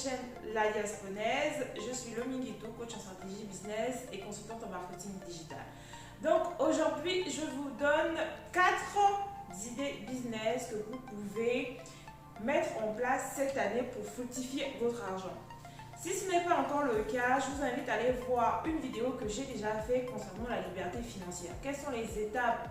chaîne La Diasponaise. Je suis Lomi Guito, coach en stratégie business et consultante en marketing digital. Donc aujourd'hui, je vous donne 4 idées business que vous pouvez mettre en place cette année pour fructifier votre argent. Si ce n'est pas encore le cas, je vous invite à aller voir une vidéo que j'ai déjà faite concernant la liberté financière. Quelles sont les étapes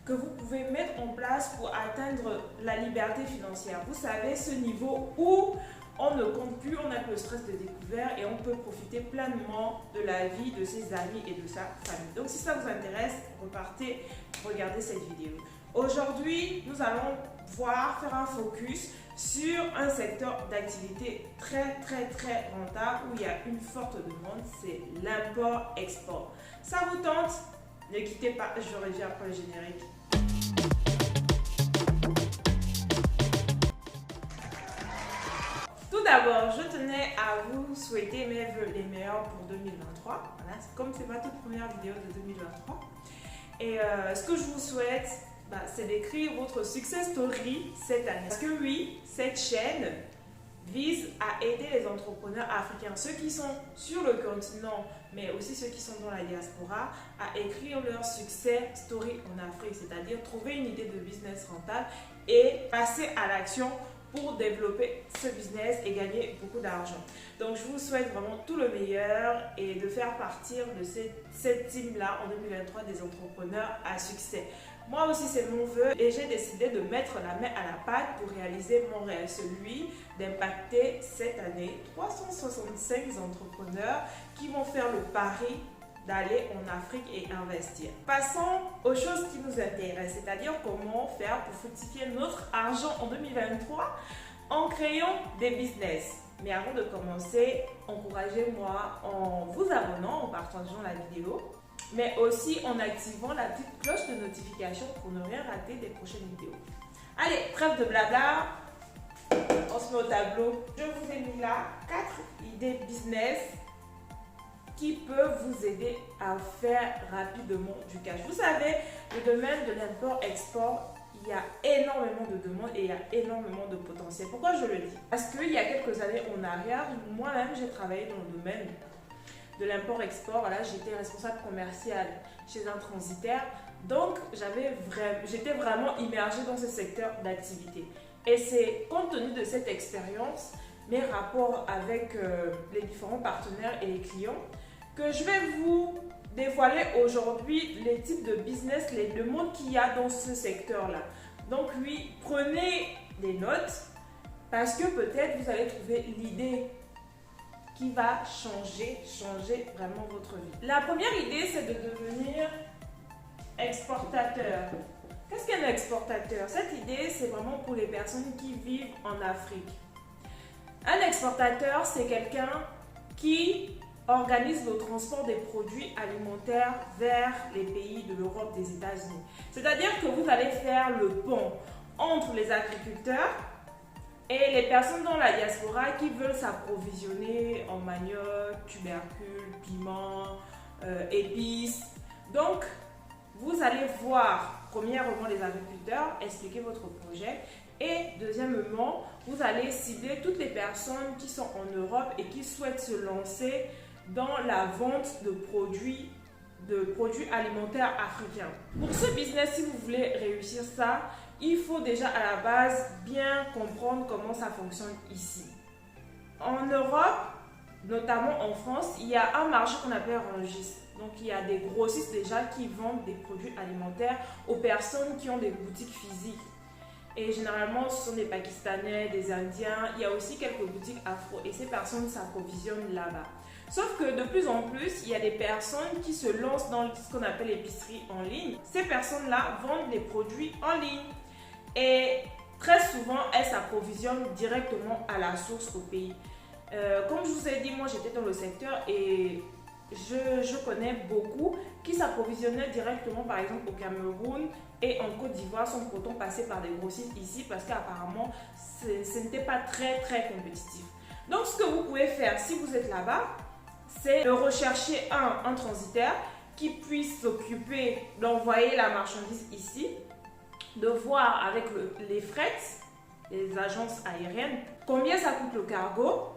que vous pouvez mettre en place pour atteindre la liberté financière? Vous savez, ce niveau où on ne compte plus, on n'a que le stress de découvert et on peut profiter pleinement de la vie de ses amis et de sa famille. Donc si ça vous intéresse, repartez, regardez cette vidéo. Aujourd'hui, nous allons faire un focus sur un secteur d'activité très rentable où il y a une forte demande, c'est l'import-export. Ça vous tente? Ne quittez pas, je reviens après le générique. Tout d'abord, je tenais à vous souhaiter mes vœux les meilleurs pour 2023. Voilà, comme c'est ma toute première vidéo de 2023. Et ce que je vous souhaite, c'est d'écrire votre success story cette année. Parce que oui, cette chaîne vise à aider les entrepreneurs africains, ceux qui sont sur le continent, mais aussi ceux qui sont dans la diaspora, à écrire leur success story en Afrique, c'est-à-dire trouver une idée de business rentable et passer à l'action pour développer ce business et gagner beaucoup d'argent. Donc je vous souhaite vraiment tout le meilleur et de faire partir de cette team-là en 2023 des entrepreneurs à succès. Moi aussi c'est mon vœu et j'ai décidé de mettre la main à la pâte pour réaliser mon rêve, celui d'impacter cette année 365 entrepreneurs qui vont faire le pari d'aller en Afrique et investir. Passons aux choses qui nous intéressent, c'est-à-dire comment faire pour fructifier notre argent en 2023 en créant des business. Mais avant de commencer, encouragez-moi en vous abonnant, en partageant la vidéo, mais aussi en activant la petite cloche de notification pour ne rien rater des prochaines vidéos. Allez, trêve de blabla, on se met au tableau. Je vous ai mis là 4 idées business qui peuvent vous aider à faire rapidement du cash. Vous savez, le domaine de l'import-export, il y a énormément de demandes et il y a énormément de potentiel. Pourquoi je le dis? Parce qu'il y a quelques années en arrière, moi-même, j'ai travaillé dans le domaine de l'import-export. Voilà, j'étais responsable commercial chez un transitaire. Donc, j'étais vraiment immergée dans ce secteur d'activité. Et c'est compte tenu de cette expérience, mes rapports avec les différents partenaires et les clients, que je vais vous dévoiler aujourd'hui les types de business, les demandes qu'il y a dans ce secteur-là. Donc oui, prenez des notes parce que peut-être vous allez trouver l'idée qui va changer vraiment votre vie. La première idée, c'est de devenir exportateur. Qu'est-ce qu'un exportateur? Cette idée, c'est vraiment pour les personnes qui vivent en Afrique. Un exportateur, c'est quelqu'un qui organise le transport des produits alimentaires vers les pays de l'Europe, des États-Unis. C'est-à-dire que vous allez faire le pont entre les agriculteurs et les personnes dans la diaspora qui veulent s'approvisionner en manioc, tubercules, piments, épices. Donc, vous allez voir premièrement les agriculteurs, expliquer votre projet. Et deuxièmement, vous allez cibler toutes les personnes qui sont en Europe et qui souhaitent se lancer dans la vente de produits alimentaires africains. Pour ce business, si vous voulez réussir ça, il faut déjà à la base bien comprendre comment ça fonctionne ici. En Europe, notamment en France, il y a un marché qu'on appelle rangiste. Donc il y a des grossistes déjà qui vendent des produits alimentaires aux personnes qui ont des boutiques physiques. Et généralement, ce sont des Pakistanais, des Indiens. Il y a aussi quelques boutiques afro et ces personnes s'approvisionnent là-bas. Sauf que de plus en plus, il y a des personnes qui se lancent dans ce qu'on appelle l'épicerie en ligne. Ces personnes-là vendent des produits en ligne. Et très souvent, elles s'approvisionnent directement à la source au pays. Comme je vous ai dit, moi j'étais dans le secteur et je connais beaucoup qui s'approvisionnaient directement par exemple au Cameroun et en Côte d'Ivoire sans pourtant passer par des grossistes ici parce qu'apparemment ce n'était pas très compétitif. Donc ce que vous pouvez faire si vous êtes là-bas, c'est de rechercher un transitaire qui puisse s'occuper d'envoyer la marchandise ici, de voir avec les fret, les agences aériennes, combien ça coûte le cargo,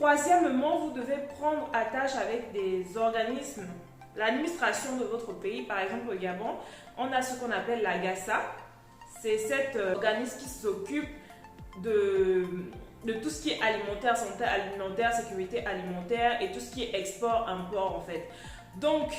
Troisièmement, vous devez prendre attache avec des organismes, l'administration de votre pays. Par exemple, au Gabon, on a ce qu'on appelle l'AGASA. C'est cet organisme qui s'occupe de tout ce qui est alimentaire, santé alimentaire, sécurité alimentaire et tout ce qui est export-import en fait. Donc,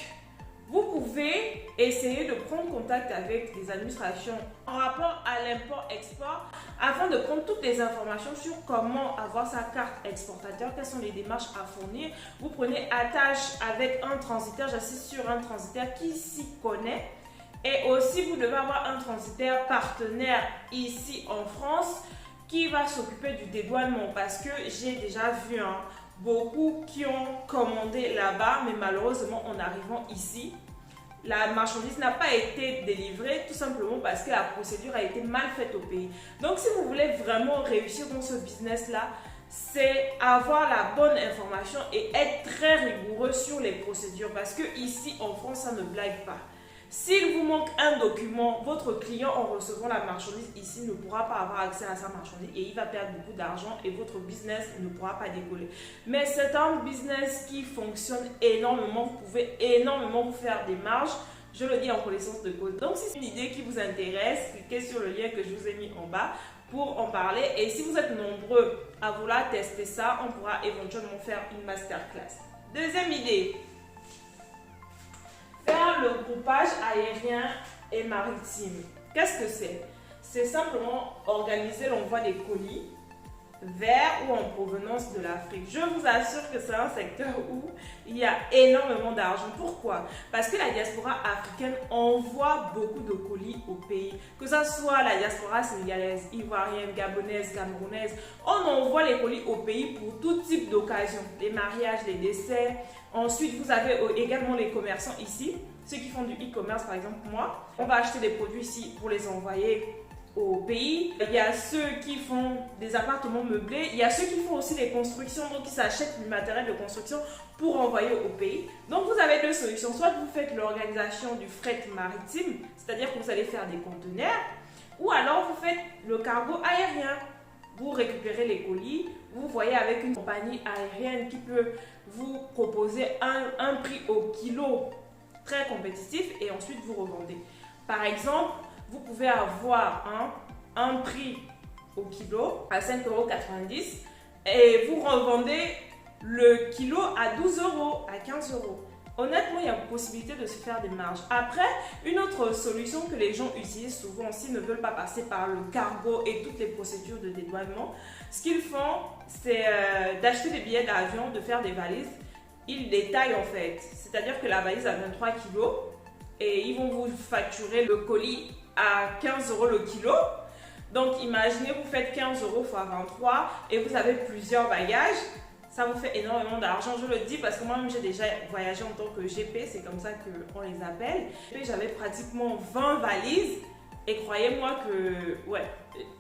vous pouvez essayer de prendre contact avec des administrations en rapport à l'import-export afin de prendre toutes les informations sur comment avoir sa carte exportateur, quelles sont les démarches à fournir. Vous prenez attache avec un transitaire, j'insiste sur un transitaire qui s'y connaît. Et aussi, vous devez avoir un transitaire partenaire ici en France qui va s'occuper du dédouanement parce que j'ai déjà vu beaucoup qui ont commandé là-bas, mais malheureusement, en arrivant ici, la marchandise n'a pas été délivrée tout simplement parce que la procédure a été mal faite au pays. Donc, si vous voulez vraiment réussir dans ce business-là, c'est avoir la bonne information et être très rigoureux sur les procédures parce que ici, en France, ça ne blague pas. S'il vous manque un document, votre client en recevant la marchandise ici ne pourra pas avoir accès à sa marchandise et il va perdre beaucoup d'argent et votre business ne pourra pas décoller. Mais c'est un business qui fonctionne énormément, vous pouvez énormément vous faire des marges, je le dis en connaissance de cause. Donc si c'est une idée qui vous intéresse, cliquez sur le lien que je vous ai mis en bas pour en parler et si vous êtes nombreux à vouloir tester ça, on pourra éventuellement faire une masterclass. Deuxième idée. Faire le groupage aérien et maritime. Qu'est-ce que c'est? C'est simplement organiser l'envoi des colis vers ou en provenance de l'Afrique. Je vous assure que c'est un secteur où il y a énormément d'argent. Pourquoi? Parce que la diaspora africaine envoie beaucoup de colis au pays. Que ce soit la diaspora sénégalaise, ivoirienne, gabonaise, camerounaise, on envoie les colis au pays pour tout type d'occasion. Les mariages, les décès. Ensuite, vous avez également les commerçants ici. Ceux qui font du e-commerce, par exemple, moi, on va acheter des produits ici pour les envoyer au pays. Il y a ceux qui font des appartements meublés. Il y a ceux qui font aussi des constructions, donc ils s'achètent du matériel de construction pour envoyer au pays. Donc vous avez deux solutions. Soit vous faites l'organisation du fret maritime, c'est-à-dire que vous allez faire des conteneurs, ou alors vous faites le cargo aérien. Vous récupérez les colis, vous voyez avec une compagnie aérienne qui peut vous proposer un prix au kilo très compétitif et ensuite vous revendez. Par exemple, vous pouvez avoir un prix au kilo à 5,90 € et vous revendez le kilo à 12 €, à 15 €. Honnêtement, il y a possibilité de se faire des marges. Après, une autre solution que les gens utilisent souvent s'ils ne veulent pas passer par le cargo et toutes les procédures de dédouanement, ce qu'ils font, c'est d'acheter des billets d'avion, de faire des valises. Ils détaillent en fait, c'est-à-dire que la valise a 23 kg et ils vont vous facturer le colis à 15 € le kilo. Donc imaginez, vous faites 15 € x 23 et vous avez plusieurs bagages. Ça vous fait énormément d'argent, je le dis parce que moi-même j'ai déjà voyagé en tant que GP, c'est comme ça qu'on les appelle. Et j'avais pratiquement 20 valises et croyez-moi que ouais,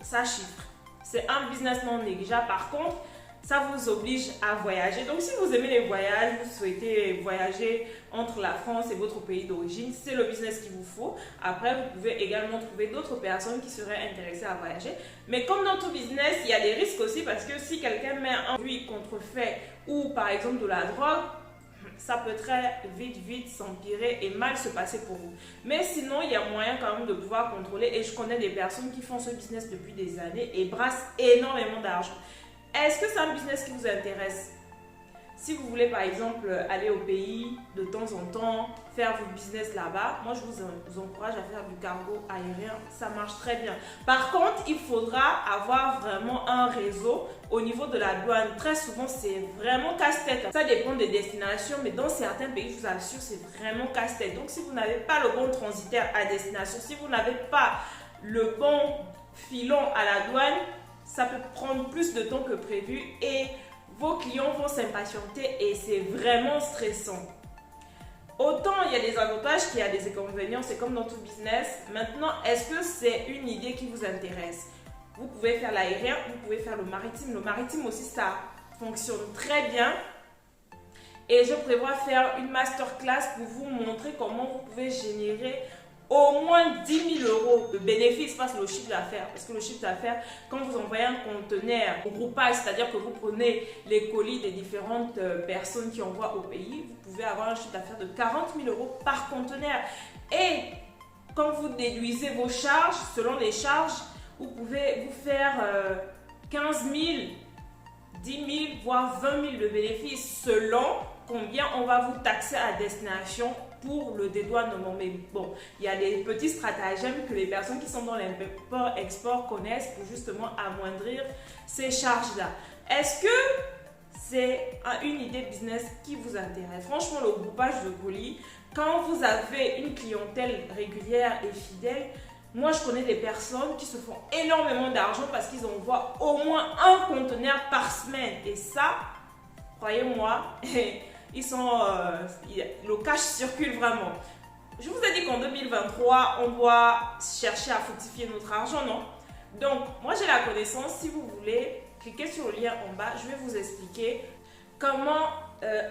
ça chiffre. C'est un business non négligeable. Par contre, ça vous oblige à voyager. Donc si vous aimez les voyages, vous souhaitez voyager entre la France et votre pays d'origine, c'est le business qu'il vous faut. Après, vous pouvez également trouver d'autres personnes qui seraient intéressées à voyager. Mais comme dans tout business, il y a des risques aussi parce que si quelqu'un met un produit contrefait ou par exemple de la drogue, ça peut très vite s'empirer et mal se passer pour vous. Mais sinon, il y a moyen quand même de pouvoir contrôler et je connais des personnes qui font ce business depuis des années et brassent énormément d'argent. Est-ce que c'est un business qui vous intéresse? Si vous voulez par exemple aller au pays de temps en temps, faire votre business là-bas, moi je vous encourage à faire du cargo aérien, ça marche très bien. Par contre, il faudra avoir vraiment un réseau au niveau de la douane. Très souvent, c'est vraiment casse-tête. Ça dépend des destinations, mais dans certains pays, je vous assure, c'est vraiment casse-tête. Donc si vous n'avez pas le bon transitaire à destination, si vous n'avez pas le bon filon à la douane, ça peut prendre plus de temps que prévu et vos clients vont s'impatienter et c'est vraiment stressant. Autant il y a des avantages qu'il y a des inconvénients, c'est comme dans tout business. Maintenant, est-ce que c'est une idée qui vous intéresse? Vous pouvez faire l'aérien, vous pouvez faire le maritime. Le maritime aussi, ça fonctionne très bien. Et je prévois faire une masterclass pour vous montrer comment vous pouvez générer au moins 10 000 euros de bénéfice face au chiffre d'affaires. Parce que le chiffre d'affaires, quand vous envoyez un conteneur au groupage, c'est-à-dire que vous prenez les colis des différentes personnes qui envoient au pays, vous pouvez avoir un chiffre d'affaires de 40 000 euros par conteneur. Et quand vous déduisez vos charges, selon les charges, vous pouvez vous faire 15 000, 10 000, voire 20 000 de bénéfices selon combien on va vous taxer à destination pour le dédouanement. Mais bon, il y a des petits stratagèmes que les personnes qui sont dans l'import-export connaissent pour justement amoindrir ces charges-là. Est-ce que c'est une idée business qui vous intéresse? Franchement, le groupage de colis, quand vous avez une clientèle régulière et fidèle, moi, je connais des personnes qui se font énormément d'argent parce qu'ils envoient au moins un conteneur par semaine. Et ça, croyez-moi, ils sont, le cash circule vraiment. Je vous ai dit qu'en 2023, on doit chercher à fructifier notre argent, non? Donc, moi, j'ai la connaissance. Si vous voulez, cliquez sur le lien en bas. Je vais vous expliquer comment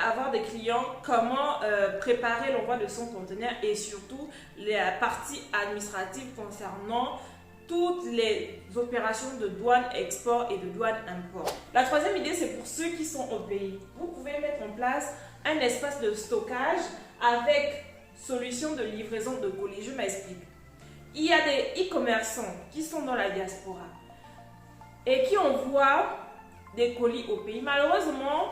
avoir des clients, comment préparer l'envoi de son conteneur et surtout la partie administrative concernant toutes les opérations de douane export et de douane import. La troisième idée, c'est pour ceux qui sont au pays. Vous pouvez mettre en place un espace de stockage avec solution de livraison de colis. Je m'explique. Il y a des e-commerçants qui sont dans la diaspora et qui envoient des colis au pays. Malheureusement,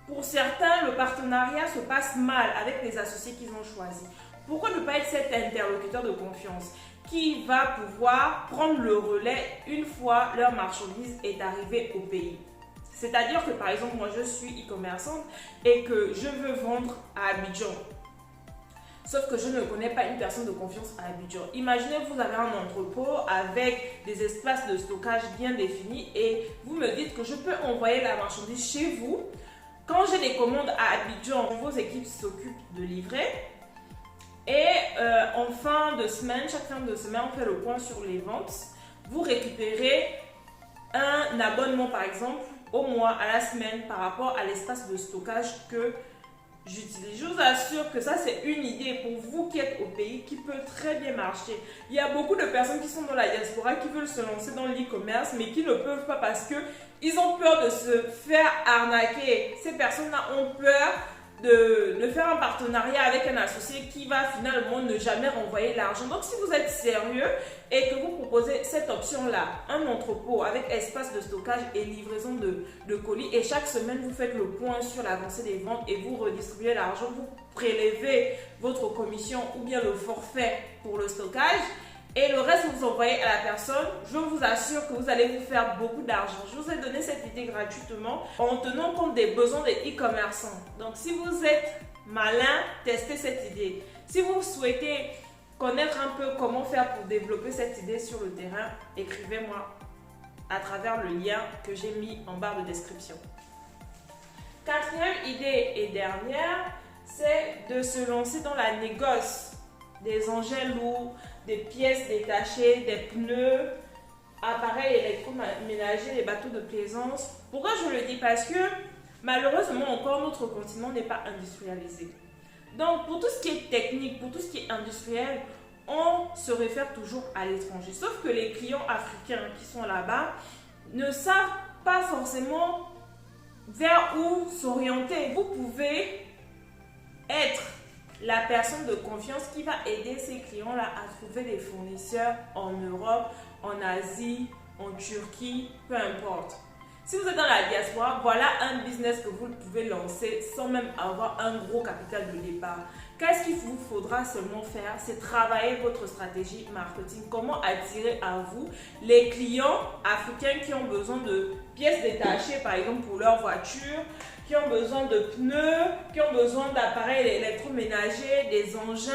pour certains, le partenariat se passe mal avec les associés qu'ils ont choisis. Pourquoi ne pas être cet interlocuteur de confiance qui va pouvoir prendre le relais une fois leur marchandise est arrivée au pays? C'est-à-dire que par exemple, moi je suis e-commerçante et que je veux vendre à Abidjan. Sauf que je ne connais pas une personne de confiance à Abidjan. Imaginez, vous avez un entrepôt avec des espaces de stockage bien définis et vous me dites que je peux envoyer la marchandise chez vous. Quand j'ai des commandes à Abidjan, vos équipes s'occupent de livrer. Et en fin de semaine, chaque fin de semaine, on fait le point sur les ventes. Vous récupérez un abonnement par exemple au mois, à la semaine par rapport à l'espace de stockage que j'utilise. Je vous assure que ça c'est une idée pour vous qui êtes au pays qui peut très bien marcher. Il y a beaucoup de personnes qui sont dans la diaspora qui veulent se lancer dans l'e-commerce mais qui ne peuvent pas parce que ils ont peur de se faire arnaquer. Ces personnes-là ont peur de faire un partenariat avec un associé qui va finalement ne jamais renvoyer l'argent. Donc si vous êtes sérieux et que vous proposez cette option-là, un entrepôt avec espace de stockage et livraison de colis et chaque semaine vous faites le point sur l'avancée des ventes et vous redistribuez l'argent, vous prélevez votre commission ou bien le forfait pour le stockage et le reste vous envoyez à la personne, je vous assure que vous allez vous faire beaucoup d'argent. Je vous ai donné cette idée gratuitement en tenant compte des besoins des e-commerçants. Donc si vous êtes malin, testez cette idée. Si vous souhaitez connaître un peu comment faire pour développer cette idée sur le terrain, écrivez-moi à travers le lien que j'ai mis en barre de description. Quatrième idée et dernière, c'est de se lancer dans la négoce des engins lourds, des pièces détachées, des pneus, appareils électroménagers, les bateaux de plaisance. Pourquoi je le dis? Parce que malheureusement encore notre continent n'est pas industrialisé. Donc pour tout ce qui est technique, pour tout ce qui est industriel, on se réfère toujours à l'étranger. Sauf que les clients africains qui sont là-bas ne savent pas forcément vers où s'orienter. Vous pouvez être la personne de confiance qui va aider ces clients-là à trouver des fournisseurs en Europe, en Asie, en Turquie, peu importe. Si vous êtes dans la diaspora, voilà un business que vous pouvez lancer sans même avoir un gros capital de départ. Qu'est-ce qu'il vous faudra seulement faire? C'est travailler votre stratégie marketing. Comment attirer à vous les clients africains qui ont besoin de pièces détachées, par exemple pour leur voiture, qui ont besoin de pneus, qui ont besoin d'appareils électroménagers, des engins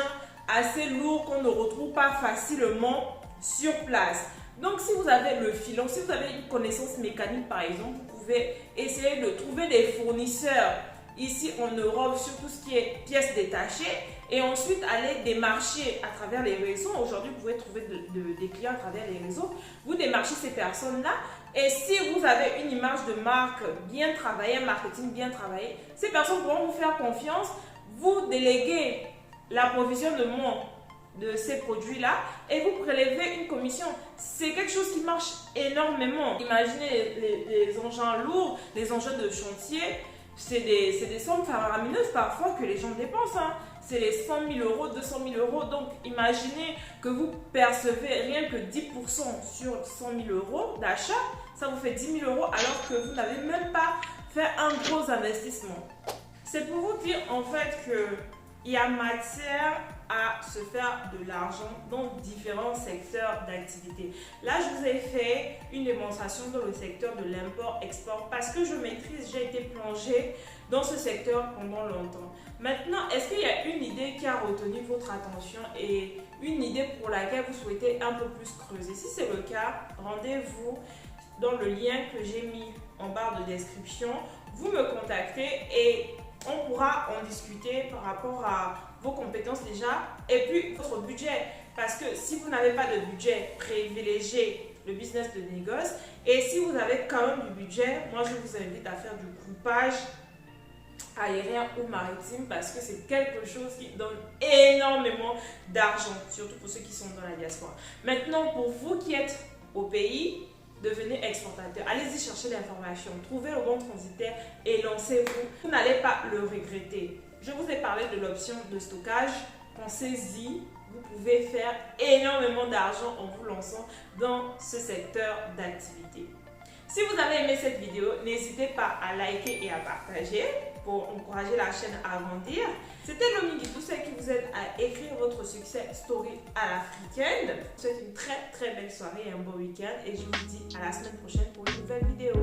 assez lourds qu'on ne retrouve pas facilement sur place. Donc si vous avez le filon, si vous avez une connaissance mécanique par exemple, vous pouvez essayer de trouver des fournisseurs ici en Europe sur tout ce qui est pièces détachées et ensuite aller démarcher à travers les réseaux. Aujourd'hui, vous pouvez trouver des clients à travers les réseaux. Vous démarchez ces personnes-là et si vous avez une image de marque bien travaillée, un marketing bien travaillé, ces personnes pourront vous faire confiance, vous déléguer l'approvisionnement de ces produits-là et vous prélevez une commission. C'est quelque chose qui marche énormément. Imaginez les engins lourds, les engins de chantier, c'est des sommes faramineuses parfois que les gens dépensent. Hein. C'est les 100 000 euros, 200 000 euros. Donc imaginez que vous percevez rien que 10% sur 100 000 euros d'achat. Ça vous fait 10 000 euros alors que vous n'avez même pas fait un gros investissement. C'est pour vous dire en fait qu'il y a matière à se faire de l'argent dans différents secteurs d'activité. Là, je vous ai fait une démonstration dans le secteur de l'import-export parce que je maîtrise, j'ai été plongée dans ce secteur pendant longtemps. Maintenant, est-ce qu'il y a une idée qui a retenu votre attention et une idée pour laquelle vous souhaitez un peu plus creuser? Si c'est le cas, rendez-vous dans le lien que j'ai mis en barre de description. Vous me contactez et on pourra en discuter par rapport à vos compétences déjà et puis votre budget. Parce que si vous n'avez pas de budget, privilégiez le business de négoce. Et si vous avez quand même du budget, moi je vous invite à faire du groupage aérien ou maritime parce que c'est quelque chose qui donne énormément d'argent, surtout pour ceux qui sont dans la diaspora. Maintenant, pour vous qui êtes au pays, devenez exportateur. Allez-y chercher l'information, trouvez le bon transitaire et lancez-vous. Vous n'allez pas le regretter. Je vous ai parlé de l'option de stockage. Pensez-y, vous pouvez faire énormément d'argent en vous lançant dans ce secteur d'activité. Si vous avez aimé cette vidéo, n'hésitez pas à liker et à partager pour encourager la chaîne à grandir. C'était Lomi Guidouce qui vous aide à écrire votre succès story à l'africaine. Je vous souhaite une très belle soirée et un bon week-end et je vous dis à la semaine prochaine pour une nouvelle vidéo.